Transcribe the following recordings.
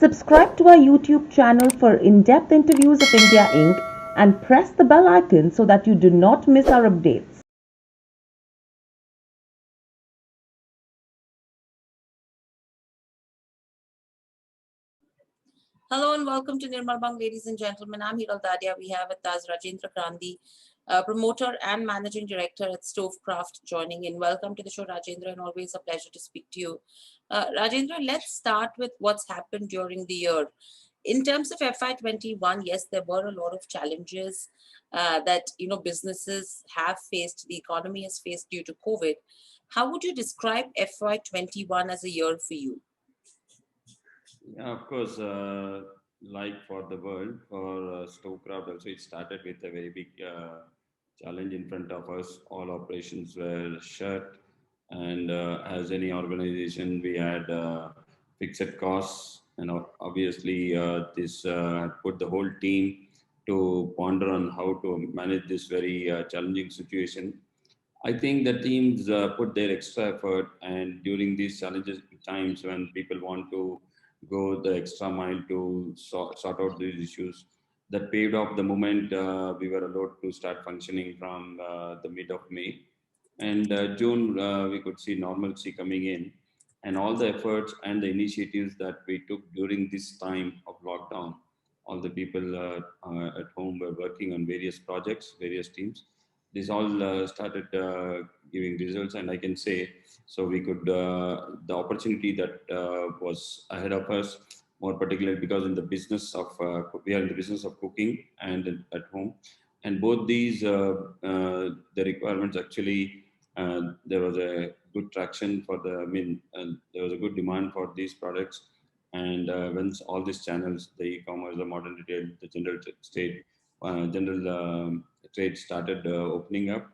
Subscribe to our YouTube channel for in-depth interviews of India Inc. and press the bell icon so that you do not miss our updates. Hello and welcome to Nirmal, ladies and gentlemen. I'm Hiral Dadia. We have with us Rajendra Gandhi, promoter and managing director at Kraft, joining in. Welcome to the show, Rajendra, and always a pleasure to speak to you. Rajendra, let's start with what's happened during the year. In terms of FY21, yes, there were a lot of challenges that businesses have faced, the economy has faced due to COVID. How would you describe FY21 as a year for you? Yeah, of course. Like for the world, for Stockcraft also, it started with a very big challenge in front of us. All operations were shut, and as any organization, we had fixed costs, and obviously, this put the whole team to ponder on how to manage this very challenging situation. I think the teams put their extra effort, and during these challenges times when people want to go the extra mile to sort out these issues, that paved off the moment we were allowed to start functioning from the mid of May. And June, we could see normalcy coming in, and all the efforts and the initiatives that we took during this time of lockdown. All the people at home were working on various projects, various teams. This all started giving results, and I can say so we could the opportunity that was ahead of us, more particularly because in the business of we are in the business of cooking and at home, and both these the requirements actually there was a good traction for the I mean there was a good demand for these products, and once all these channels, the e-commerce, the modern retail, the general trade started opening up,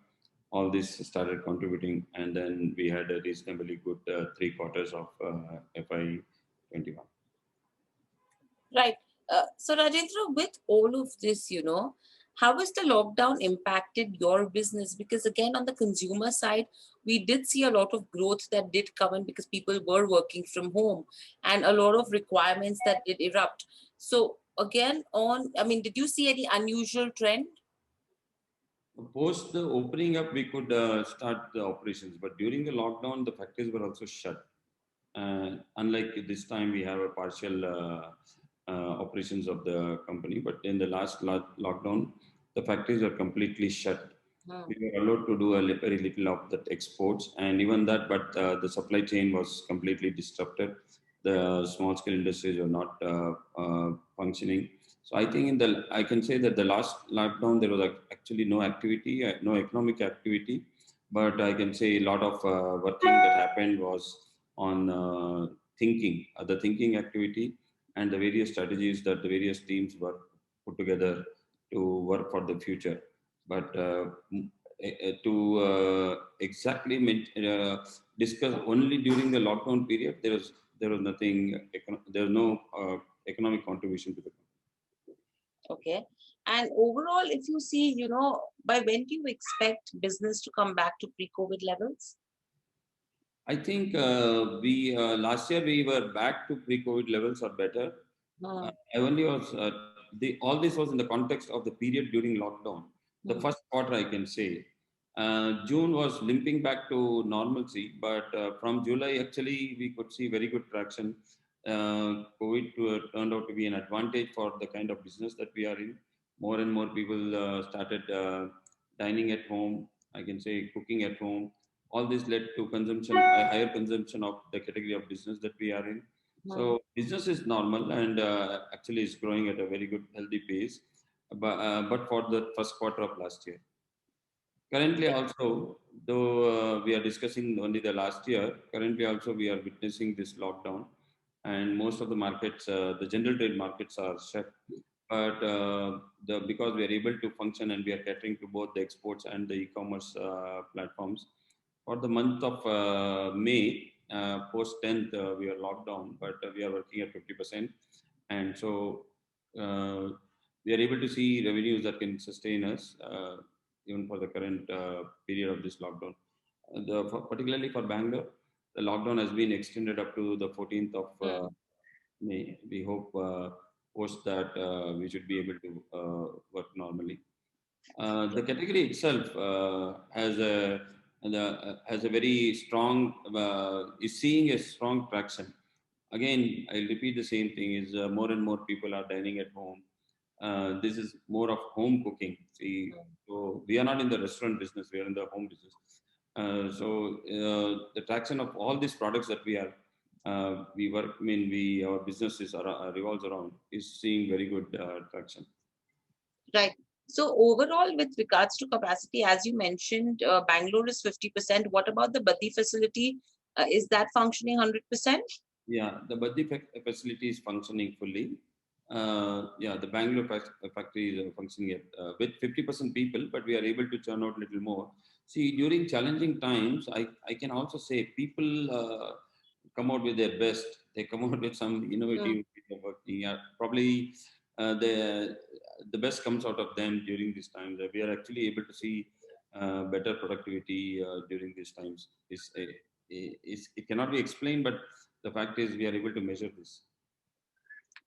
all this started contributing, and then we had a reasonably good 3 quarters of FY21. Right. So, Rajendra, with all of this, how has the lockdown impacted your business? Because, again, on the consumer side, we did see a lot of growth that did come in because people were working from home and a lot of requirements that did erupt. So, again, did you see any unusual trend? Post the opening up, we could start the operations, but during the lockdown, the factories were also shut. Unlike this time, we have a partial operations of the company, but in the last lockdown, the factories were completely shut. Hmm. We were allowed to do very little of that exports, and even that, but the supply chain was completely disrupted. The small scale industries were not functioning. So I think I can say that the last lockdown there was actually no activity, no economic activity, but I can say a lot of working that happened was on the thinking activity and the various strategies that the various teams were put together to work for the future. But to exactly discuss only during the lockdown period, there was nothing, there was no economic contribution to the company. Okay. And overall, if you see, by when do you expect business to come back to pre-COVID levels? I think we last year we were back to pre-COVID levels or better. Hmm. I only was all this was in the context of the period during lockdown. The Hmm. first quarter, I can say, June was limping back to normalcy, but from July actually we could see very good traction. COVID turned out to be an advantage for the kind of business that we are in. More and more people started dining at home. I can say cooking at home. All this led to consumption, a higher consumption of the category of business that we are in. Hmm. So business is normal, and actually is growing at a very good, healthy pace. But for the first quarter of last year, currently also, though we are discussing only the last year, currently also we are witnessing this lockdown, and most of the markets, the general trade markets are shut. But because we are able to function and we are catering to both the exports and the e-commerce platforms, for the month of May, post 10th, we are locked down, but we are working at 50%. And so uh, we are able to see revenues that can sustain us even for the current period of this lockdown. Particularly for Bangalore, the lockdown has been extended up to the 14th of Hmm. we hope post that we should be able to work normally. The category itself has a very strong is seeing a strong traction. Again, I'll repeat the same thing: is more and more people are dining at home. This is more of home cooking. See, so we are not in the restaurant business; we are in the home business. The traction of all these products that we work, I mean, we our business is revolves around is seeing very good traction. Right. So overall, with regards to capacity, as you mentioned, Bangalore is 50%. What about the Badi facility? Is that functioning 100%? Yeah, the Baddi facility is functioning fully. Yeah, the Bangalore factory is functioning with 50% people, but we are able to churn out a little more. See, during challenging times, I can also say people come out with their best. They come out with some Mm. innovative way of working. Probably the best comes out of them during these times. We are actually able to see better productivity during these times. It cannot be explained, but the fact is we are able to measure this.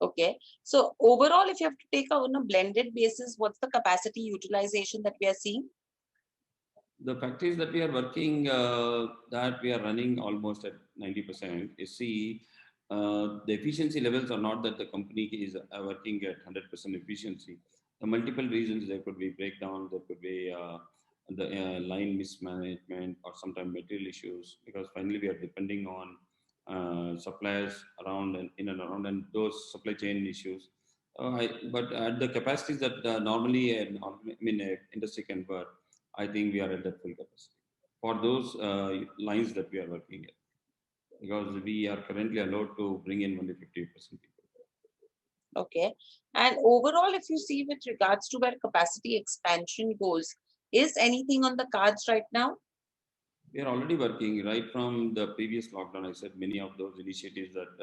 Okay. So overall, if you have to take on a blended basis, what's the capacity utilization that we are seeing? The factories that we are working, that we are running almost at 90%. You see, the efficiency levels are not that the company is working at 100% efficiency. The multiple reasons: there could be breakdown, there could be the line mismanagement, or sometimes material issues. Because finally, we are depending on suppliers around and in and around, and those supply chain issues. But at the capacities that normally I mean, industry can work, I think we are at that full capacity for those lines that we are working at, because we are currently allowed to bring in only 50% people. Okay. And overall, if you see with regards to where capacity expansion goes, is anything on the cards right now? We are already working right from the previous lockdown. I said many of those initiatives that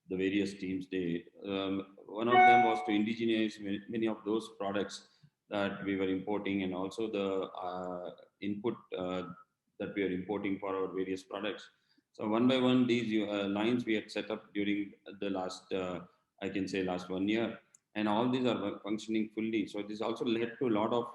the various teams did. One of them was to indigenize many of those products that we were importing, and also the input that we are importing for our various products. So one by one, these lines we had set up during the last, I can say, last 1 year, and all these are functioning fully. So this also led to a lot of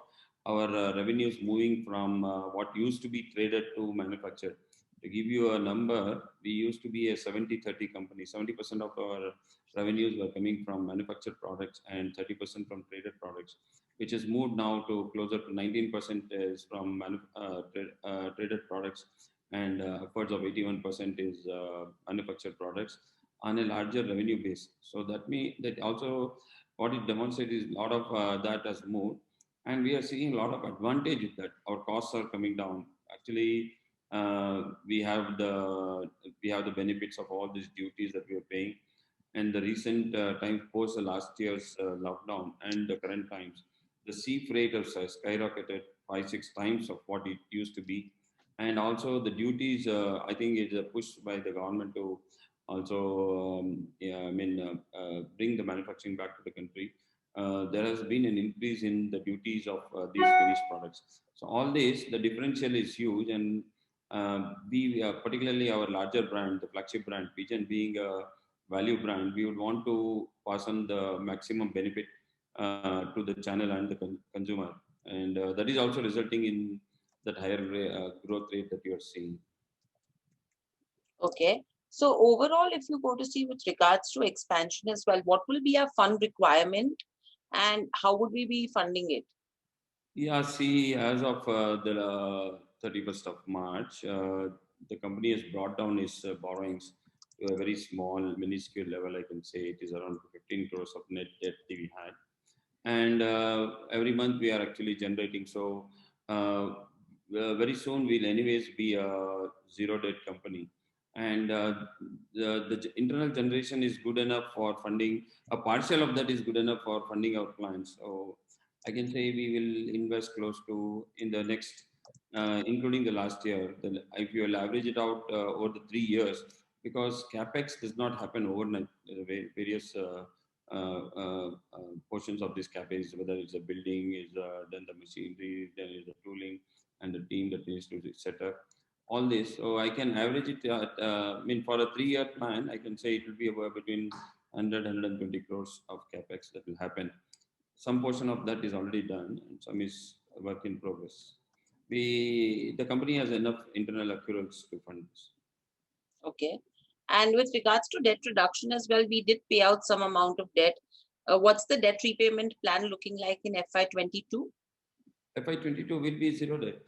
our revenues moving from what used to be traded to manufactured. To give you a number, we used to be a 70-30 company. 70% of our revenues were coming from manufactured products and 30% from traded products, which has moved now to closer to 19% is from traded products, and upwards of 81% is manufactured products on a larger revenue base. So that also what it demonstrates is a lot of that has moved, and we are seeing a lot of advantage with that. Our costs are coming down. Actually, we have the benefits of all these duties that we are paying. And the recent times post the last year's lockdown and the current times, the sea freight has skyrocketed 5-6 times of what it used to be. And also the duties, I think, is pushed by the government to also, yeah, I mean, bring the manufacturing back to the country. There has been an increase in the duties of these finished products. So all this, the differential is huge, and particularly our larger brand, the flagship brand, Pigeon, being a value brand, we would want to pass on the maximum benefit to the channel and the consumer, and that is also resulting in that higher growth rate that you are seeing. Okay. So overall, if you go to see with regards to expansion as well, what will be our fund requirement and how would we be funding it? Yeah, see, as of the 31st of March, the company has brought down its borrowings to a very small, minuscule level. I can say it is around 15 crores of net debt that we had. And every month we are actually generating. So very soon we'll anyways be a zero debt company. And the internal generation is good enough for funding. A partial of that is good enough for funding our clients. So I can say we will invest close to in the next, including the last year. If you will average it out over the 3 years, because capex does not happen overnight. Various portions of this capex, whether it's a building, is then the machinery, then is the tooling, and the team that needs to set up. all this. So I can average it at, I mean, for a 3-year plan, I can say it will be about between 100, 120 crores of capex that will happen. Some portion of that is already done, and some is a work in progress. The company has enough internal accruals to fund this. Okay. And with regards to debt reduction as well, we did pay out some amount of debt. What's the debt repayment plan looking like in FY22? FY22 will be zero debt.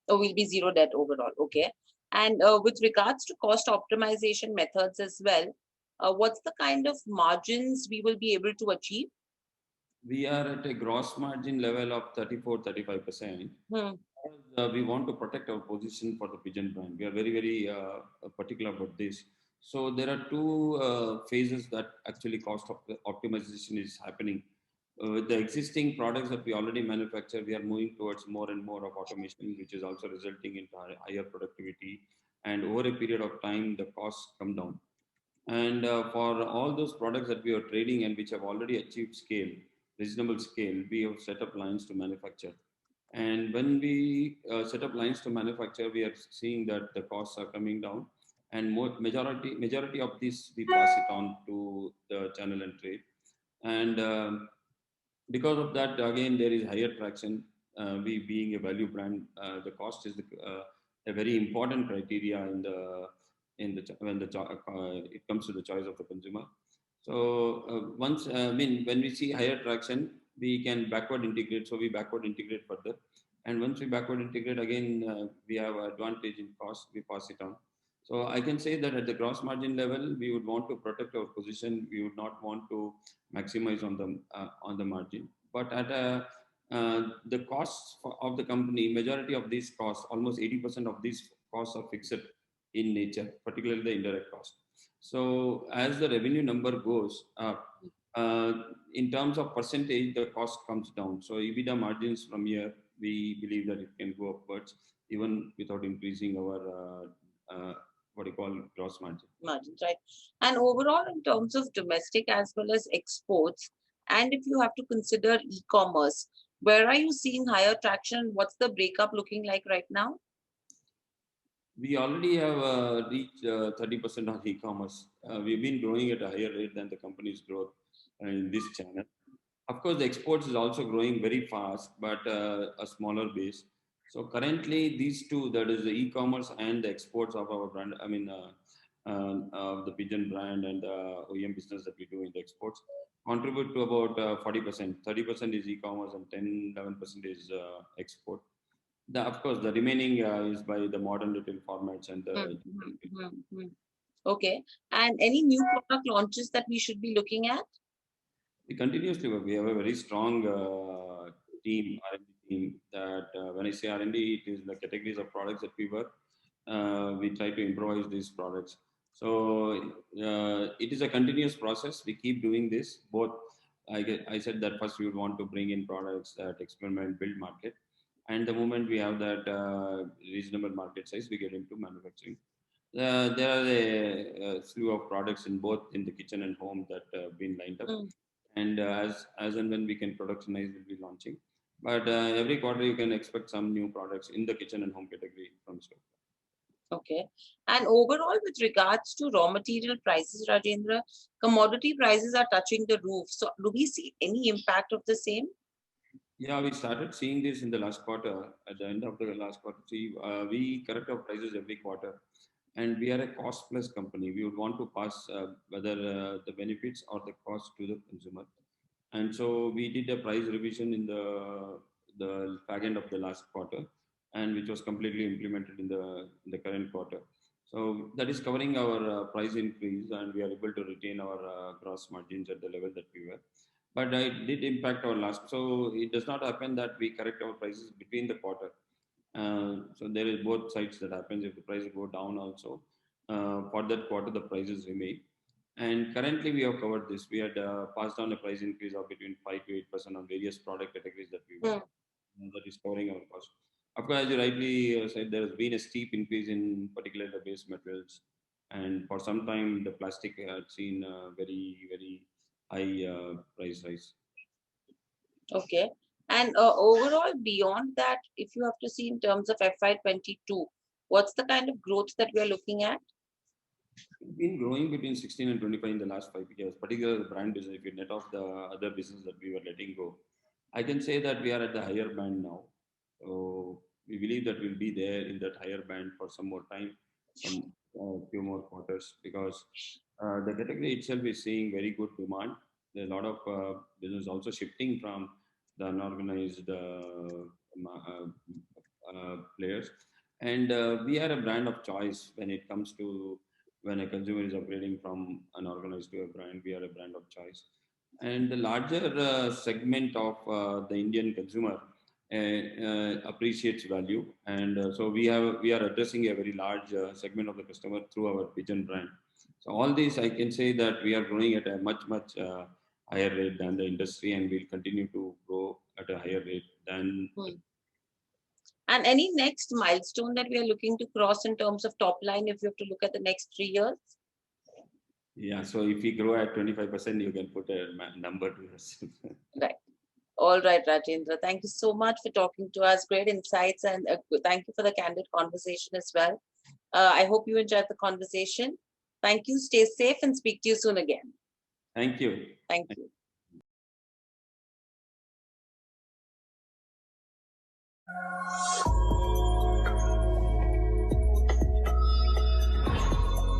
Or will be zero debt overall. Okay. And with regards to cost optimization methods as well, what's the kind of margins we will be able to achieve? We are at a gross margin level of 34, 35%. Hmm. We want to protect our position for the pigeon brand. We are very, very particular about this. So there are two phases that actually optimization is happening. With the existing products that we already manufacture, we are moving towards more and more of automation, which is also resulting in higher productivity. And over a period of time, the costs come down. And for all those products that we are trading and which have already achieved scale, reasonable scale, we have set up lines to manufacture. And when we set up lines to manufacture, we are seeing that the costs are coming down, and majority of this we pass it on to the channel and trade. And because of that, again, there is higher traction. We being a value brand, the cost is a very important criteria when it comes to the choice of the consumer. So once I mean when we see higher traction, we can backward integrate. So we backward integrate further, and once we backward integrate again, we have advantage in cost. We pass it on. So I can say that at the gross margin level, we would want to protect our position. We would not want to maximize on the margin. But at the costs of the company, majority of these costs, almost 80% of these costs are fixed in nature, particularly the indirect cost. So as the revenue number goes up, uh, in terms of percentage, the cost comes down. So EBITDA margins from here, we believe that it can go upwards even without increasing our what you call gross margin. Margins, right? And overall, in terms of domestic as well as exports, and if you have to consider e-commerce, where are you seeing higher traction? What's the breakup looking like right now? We already have reached 30% on e-commerce. We've been growing at a higher rate than the company's growth in this channel. Of course, the exports is also growing very fast, but a smaller base. So currently, these two, that is the e-commerce and the exports of our brand, I mean, of the Pigeon brand and the OEM business that we do in the exports, contribute to about 40%. 30% is e-commerce and 10-11% is export. Of course, the remaining is by the modern retail formats and Hmm, the. hmm, hmm, hmm. Okay. And any new product launches that we should be looking at? We continuously work. We have a very strong team, R&D team. That when I say R&D, it is the categories of products that we work. We try to improvise these products. So it is a continuous process. We keep doing this. Both, I said that first we would want to bring in products that experiment, build market, and the moment we have that reasonable market size, we get into manufacturing. There are a slew of products in both in the kitchen and home that have been lined up, Hmm. and as and when we can productionize, we'll be launching. But every quarter, you can expect some new products in the kitchen and home category from store. Okay. And overall, with regards to raw material prices, Rajendra, commodity prices are touching the roof. So, do we see any impact of the same? Yeah, we started seeing this in the last quarter. At the end of the last quarter, see, we correct our prices every quarter, and we are a cost plus company. We would want to pass whether the benefits or the cost to the consumer. And so we did a price revision in the fag end of the last quarter, and which was completely implemented in the current quarter. So that is covering our price increase, and we are able to retain our gross margins at the level that we were. But it did impact our last. So it does not happen that we correct our prices between the quarter. So there is both sides that happens. If the prices go down also, for that quarter the prices remain. And currently we have covered this. We had passed on a price increase of between 5 to 8% on various product categories that we were. Hmm. That is covering our cost. Of course, as you rightly said, there has been a steep increase in particularly the base materials, and for some time the plastic had seen very high price rise. Okay. And overall, beyond that, if you have to see in terms of FY22, What's the kind of growth that we are looking at? We've been growing between 16 and 25 in the last 5 years, particularly the brand business. If you net off the other business that we were letting go, I can say that we are at the higher band now. So we believe that we'll be there in that higher band for some more time, some few more quarters, because the category itself is seeing very good demand. There are a lot of business also shifting from the unorganized players, and we are a brand of choice when it comes to when a consumer is upgrading from unorganized to a brand. We are a brand of choice, and the larger segment of the Indian consumer appreciates value, and so we are addressing a very large segment of the customer through our Pigeon brand. So all these, I can say that we are growing at a much higher rate than the industry, and we'll continue to grow at a higher rate than. And any next milestone that we are looking to cross in terms of top line, if you have to look at the next 3 years? Yeah, so if we grow at 25%, you can put a number to yourself. Right. All right, Rajendra. Thank you so much for talking to us. Great insights, and thank you for the candid conversation as well. I hope you enjoyed the conversation. Thank you. Stay safe and speak to you soon again. Thank you. Thank you.